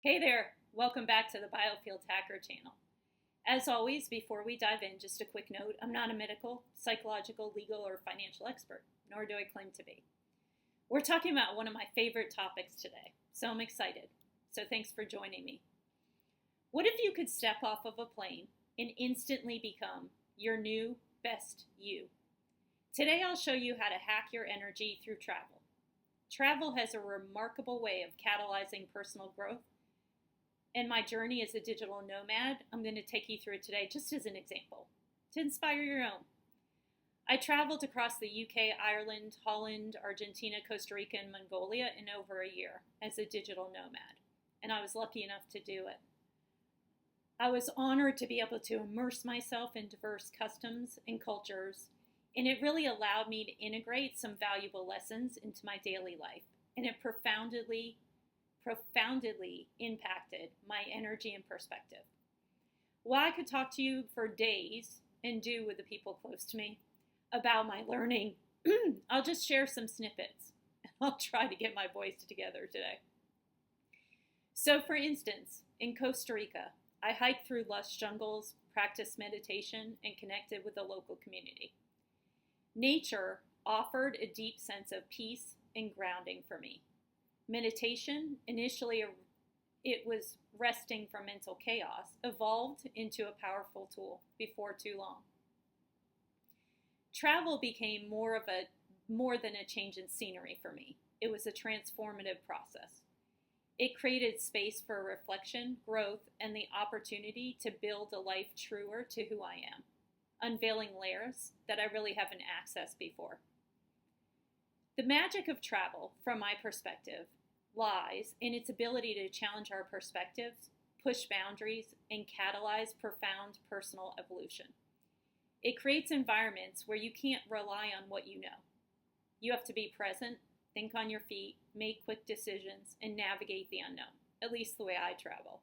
Hey there, welcome back to the Biofield Hacker channel. As always, before we dive in, just a quick note, I'm not a medical, psychological, legal, or financial expert, nor do I claim to be. We're talking about one of my favorite topics today, so I'm excited. So thanks for joining me. What if you could step off of a plane and instantly become your new best you? Today I'll show you how to hack your energy through travel. Travel has a remarkable way of catalyzing personal growth, and my journey as a digital nomad, I'm going to take you through it today just as an example to inspire your own. I traveled across the UK, Ireland, Holland, Argentina, Costa Rica, and Mongolia in over a year as a digital nomad, and I was lucky enough to do it. I was honored to be able to immerse myself in diverse customs and cultures, and it really allowed me to integrate some valuable lessons into my daily life, and it profoundly impacted my energy and perspective. Well, I could talk to you for days and do with the people close to me about my learning. I'll just share some snippets. I'll try to get my voice together today. So, for instance, in Costa Rica, I hiked through lush jungles, practiced meditation, and connected with the local community. Nature offered a deep sense of peace and grounding for me. Meditation, initially it was resting from mental chaos, evolved into a powerful tool before too long. Travel became more than a change in scenery for me. It was a transformative process. It created space for reflection, growth, and the opportunity to build a life truer to who I am, unveiling layers that I really haven't accessed before. The magic of travel, from my perspective, lies in its ability to challenge our perspectives, push boundaries, and catalyze profound personal evolution. It creates environments where you can't rely on what you know. You have to be present, think on your feet, make quick decisions, and navigate the unknown, at least the way I travel.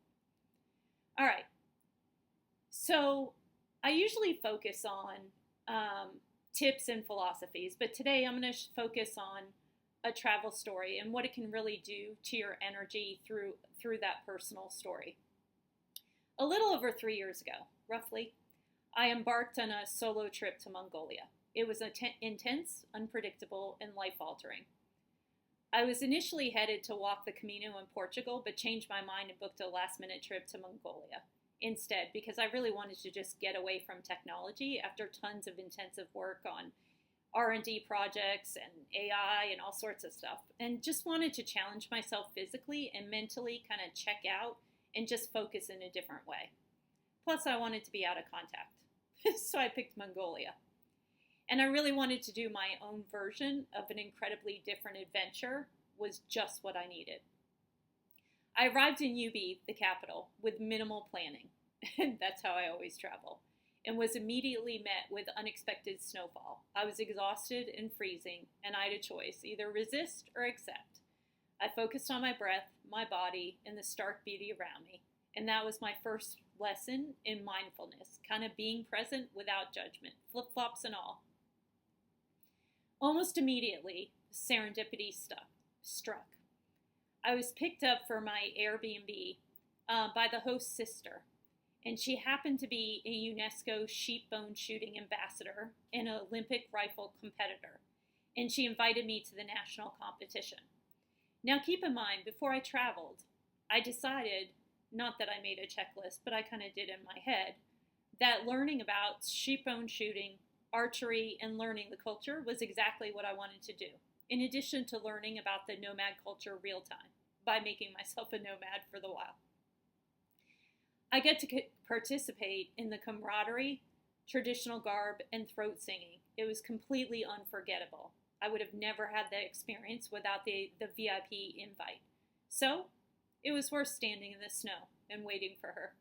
All right, so I usually focus on tips and philosophies, but today I'm going to focus on a travel story and what it can really do to your energy through that personal story. A little over 3 years ago, roughly, I embarked on a solo trip to Mongolia. It was intense, unpredictable, and life-altering. I was initially headed to walk the Camino in Portugal, but changed my mind and booked a last-minute trip to Mongolia instead because I really wanted to just get away from technology after tons of intensive work on R&D projects and AI and all sorts of stuff, and just wanted to challenge myself physically and mentally, kind of check out and just focus in a different way. Plus, I wanted to be out of contact. So I picked Mongolia. And I really wanted to do my own version of an incredibly different adventure, was just what I needed. I arrived in Ubi, the capital, with minimal planning. And that's how I always travel. And was immediately met with unexpected snowfall. I was exhausted and freezing, and I had a choice, either resist or accept. I focused on my breath, my body, and the stark beauty around me. And that was my first lesson in mindfulness, kind of being present without judgment, flip-flops and all. Almost immediately, serendipity struck. I was picked up for my Airbnb by the host's sister, and she happened to be a UNESCO sheep bone shooting ambassador and an Olympic rifle competitor, and she invited me to the national competition. Now keep in mind, before I traveled, I decided, not that I made a checklist, but I kind of did in my head, that learning about sheep bone shooting, archery, and learning the culture was exactly what I wanted to do, in addition to learning about the nomad culture real time by making myself a nomad for the while. I get to participate in the camaraderie, traditional garb, and throat singing. It was completely unforgettable. I would have never had that experience without the VIP invite. So, it was worth standing in the snow and waiting for her.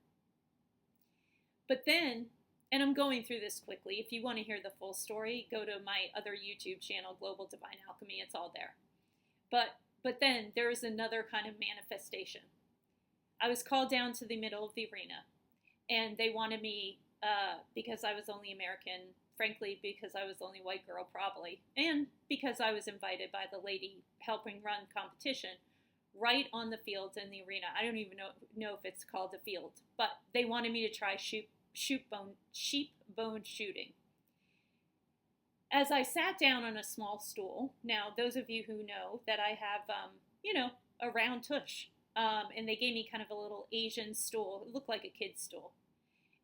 But then, and I'm going through this quickly, if you want to hear the full story, go to my other YouTube channel, Global Divine Alchemy, it's all there. But then there was another kind of manifestation. I was called down to the middle of the arena, and they wanted me, because I was only American, frankly, because I was the only white girl probably, and because I was invited by the lady helping run competition, right on the fields in the arena. I don't even know if it's called a field, but they wanted me to try sheep bone shooting. As I sat down on a small stool, now those of you who know that I have, a round tush, and they gave me kind of a little Asian stool. It looked like a kid's stool.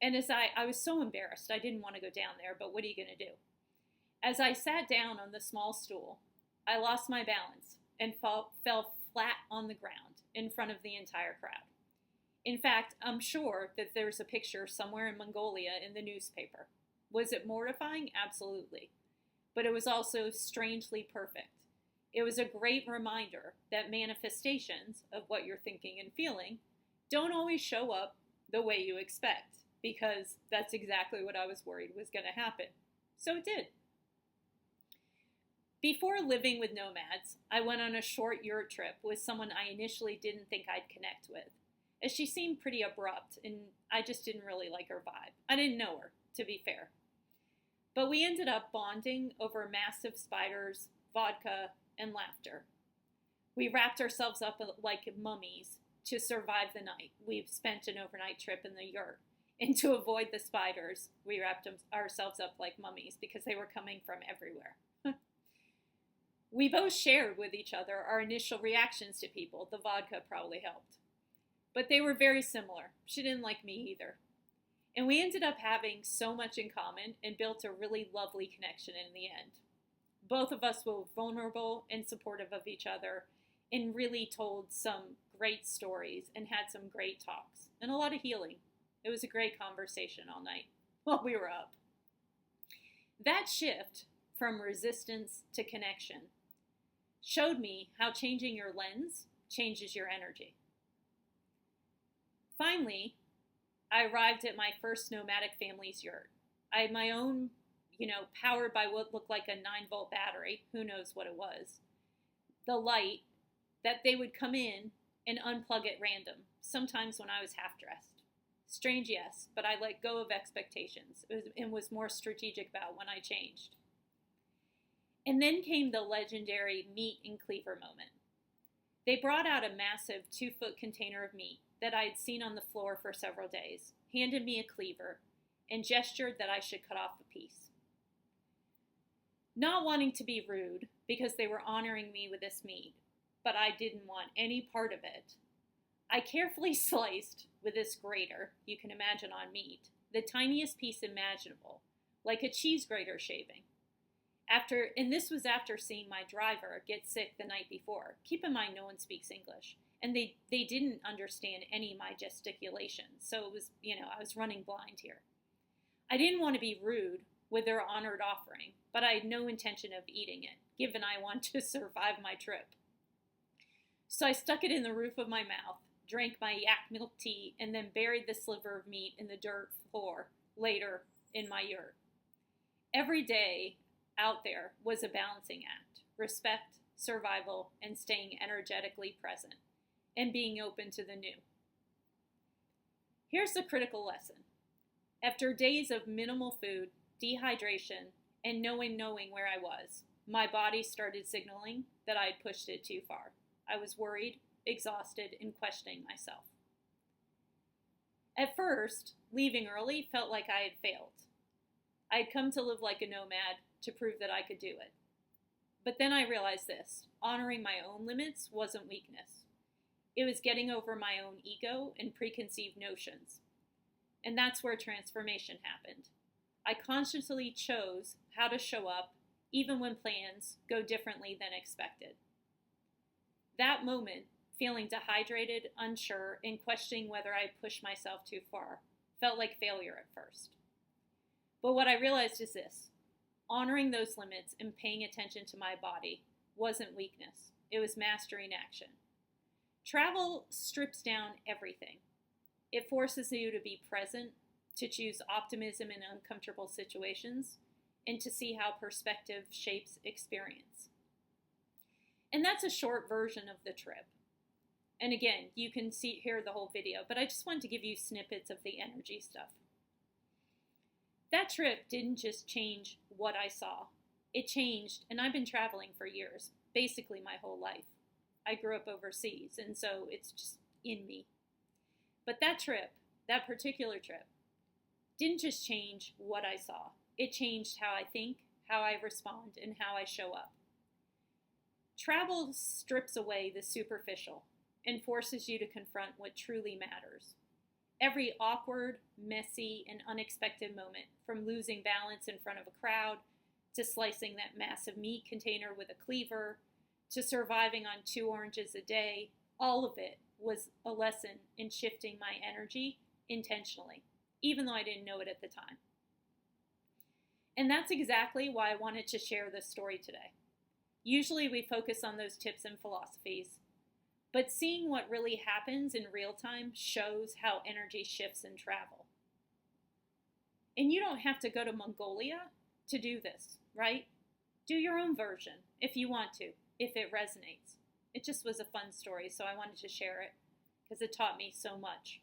And as I was so embarrassed, I didn't want to go down there, but what are you going to do? As I sat down on the small stool, I lost my balance and fell flat on the ground in front of the entire crowd. In fact, I'm sure that there's a picture somewhere in Mongolia in the newspaper. Was it mortifying? Absolutely. But it was also strangely perfect. It was a great reminder that manifestations of what you're thinking and feeling don't always show up the way you expect, because that's exactly what I was worried was going to happen. So it did. Before living with nomads, I went on a short yurt trip with someone I initially didn't think I'd connect with, as she seemed pretty abrupt and I just didn't really like her vibe. I didn't know her, to be fair. But we ended up bonding over massive spiders, vodka, and laughter. We wrapped ourselves up like mummies to survive the night. We spent an overnight trip in the yurt. And to avoid the spiders, we wrapped ourselves up like mummies because they were coming from everywhere. We both shared with each other our initial reactions to people. The vodka probably helped. But they were very similar. She didn't like me either. And we ended up having so much in common and built a really lovely connection in the end. Both of us were vulnerable and supportive of each other and really told some great stories and had some great talks and a lot of healing. It was a great conversation all night while we were up. That shift from resistance to connection showed me how changing your lens changes your energy. Finally, I arrived at my first nomadic family's yurt. I had my own, powered by what looked like a 9-volt battery. Who knows what it was. The light that they would come in and unplug at random, sometimes when I was half-dressed. Strange, yes, but I let go of expectations and was more strategic about when I changed. And then came the legendary meat and cleaver moment. They brought out a massive 2-foot container of meat that I had seen on the floor for several days, handed me a cleaver, and gestured that I should cut off a piece. Not wanting to be rude, because they were honoring me with this meat, but I didn't want any part of it, I carefully sliced, with this grater, you can imagine on meat, the tiniest piece imaginable, like a cheese grater shaving. And this was after seeing my driver get sick the night before. Keep in mind, no one speaks English. And they didn't understand any of my gesticulations. So it was, I was running blind here. I didn't want to be rude with their honored offering, but I had no intention of eating it, given I wanted to survive my trip. So I stuck it in the roof of my mouth, drank my yak milk tea, and then buried the sliver of meat in the dirt floor later in my yurt. Every day out there was a balancing act: respect, survival, and staying energetically present, and being open to the new. Here's the critical lesson. After days of minimal food, dehydration, and knowing where I was, my body started signaling that I had pushed it too far. I was worried, exhausted, and questioning myself. At first, leaving early felt like I had failed. I had come to live like a nomad to prove that I could do it. But then I realized this: honoring my own limits wasn't weakness. It was getting over my own ego and preconceived notions. And that's where transformation happened. I consciously chose how to show up, even when plans go differently than expected. That moment, feeling dehydrated, unsure, and questioning whether I had pushed myself too far, felt like failure at first. But what I realized is this: honoring those limits and paying attention to my body wasn't weakness. It was mastery in action. Travel strips down everything. It forces you to be present, to choose optimism in uncomfortable situations, and to see how perspective shapes experience. And that's a short version of the trip. And again, you can hear the whole video, but I just wanted to give you snippets of the energy stuff. That trip didn't just change what I saw. It changed, and I've been traveling for years, basically my whole life. I grew up overseas, and so it's just in me. But that particular trip, didn't just change what I saw. It changed how I think, how I respond, and how I show up. Travel strips away the superficial and forces you to confront what truly matters. Every awkward, messy, and unexpected moment, from losing balance in front of a crowd, to slicing that massive meat container with a cleaver, to surviving on 2 oranges a day, all of it was a lesson in shifting my energy intentionally, even though I didn't know it at the time. And that's exactly why I wanted to share this story today. Usually we focus on those tips and philosophies, but seeing what really happens in real time shows how energy shifts in travel. And you don't have to go to Mongolia to do this, right? Do your own version if you want to, if it resonates. It just was a fun story, so I wanted to share it because it taught me so much.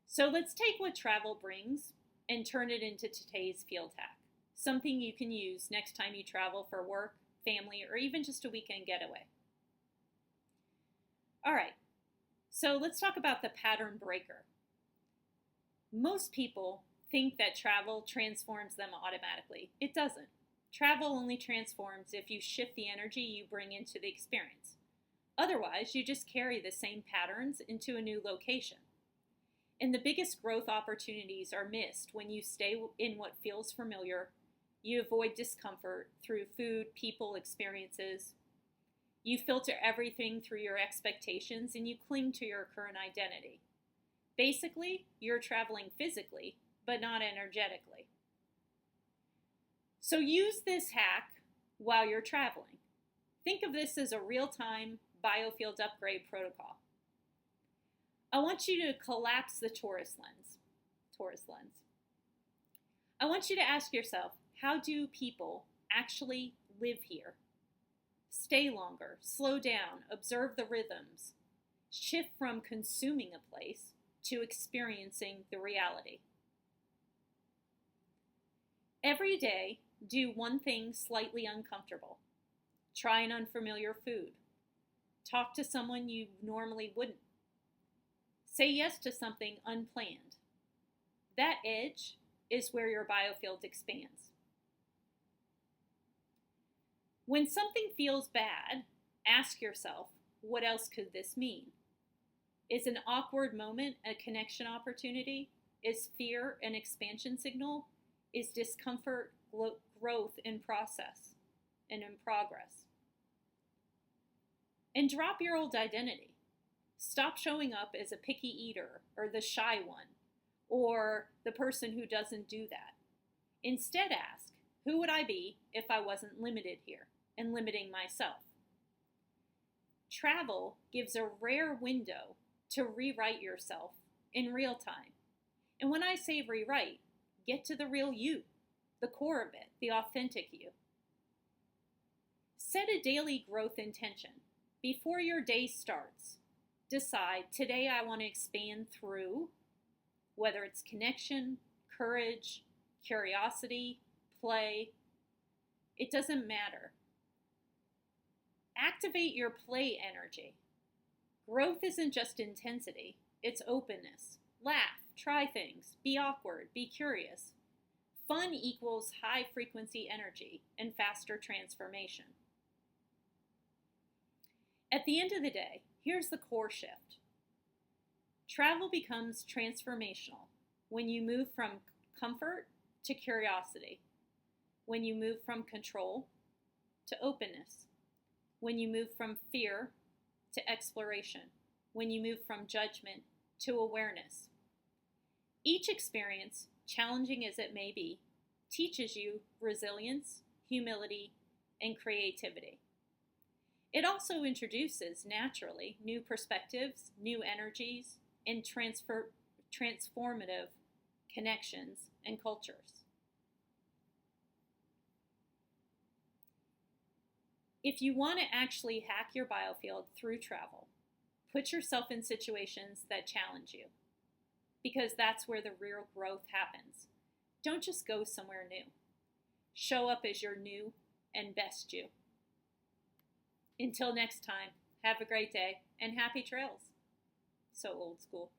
So let's take what travel brings and turn it into today's field hack. Something you can use next time you travel for work, family, or even just a weekend getaway. All right, so let's talk about the pattern breaker. Most people think that travel transforms them automatically. It doesn't. Travel only transforms if you shift the energy you bring into the experience. Otherwise, you just carry the same patterns into a new location. And the biggest growth opportunities are missed when you stay in what feels familiar. You avoid discomfort through food, people, experiences. You filter everything through your expectations and you cling to your current identity. Basically, you're traveling physically, but not energetically. So use this hack while you're traveling. Think of this as a real-time Biofield upgrade protocol. I want you to collapse the tourist lens. I want you to ask yourself, how do people actually live here? Stay longer, slow down, observe the rhythms, shift from consuming a place to experiencing the reality. Every day, do one thing slightly uncomfortable. Try an unfamiliar food. Talk to someone you normally wouldn't. Say yes to something unplanned. That edge is where your biofield expands. When something feels bad, ask yourself, what else could this mean? Is an awkward moment a connection opportunity? Is fear an expansion signal? Is discomfort growth in process and in progress? And drop your old identity. Stop showing up as a picky eater or the shy one or the person who doesn't do that. Instead ask, who would I be if I wasn't limited here and limiting myself? Travel gives a rare window to rewrite yourself in real time. And when I say rewrite, get to the real you, the core of it, the authentic you. Set a daily growth intention. Before your day starts, decide, today I want to expand through, whether it's connection, courage, curiosity, play. It doesn't matter. Activate your play energy. Growth isn't just intensity, it's openness. Laugh, try things, be awkward, be curious. Fun equals high frequency energy and faster transformation. At the end of the day, here's the core shift. Travel becomes transformational when you move from comfort to curiosity, when you move from control to openness, when you move from fear to exploration, when you move from judgment to awareness. Each experience, challenging as it may be, teaches you resilience, humility, and creativity. It also introduces, naturally, new perspectives, new energies, and transformative connections and cultures. If you want to actually hack your biofield through travel, put yourself in situations that challenge you, because that's where the real growth happens. Don't just go somewhere new. Show up as your new and best you. Until next time. Have a great day and happy trails. So old school.